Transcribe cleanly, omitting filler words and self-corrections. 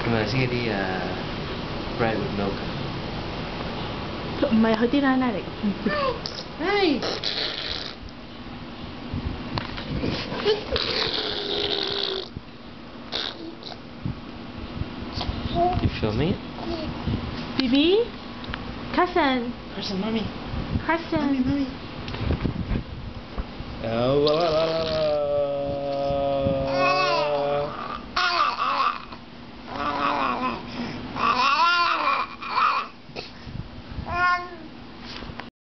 Gimana sih di bread with milk? Mày hơi tí ra này đấy. Hey! You filming it? Bibi? Carson. Carson, mommy. Carson. Mommy. Oh, la la la la.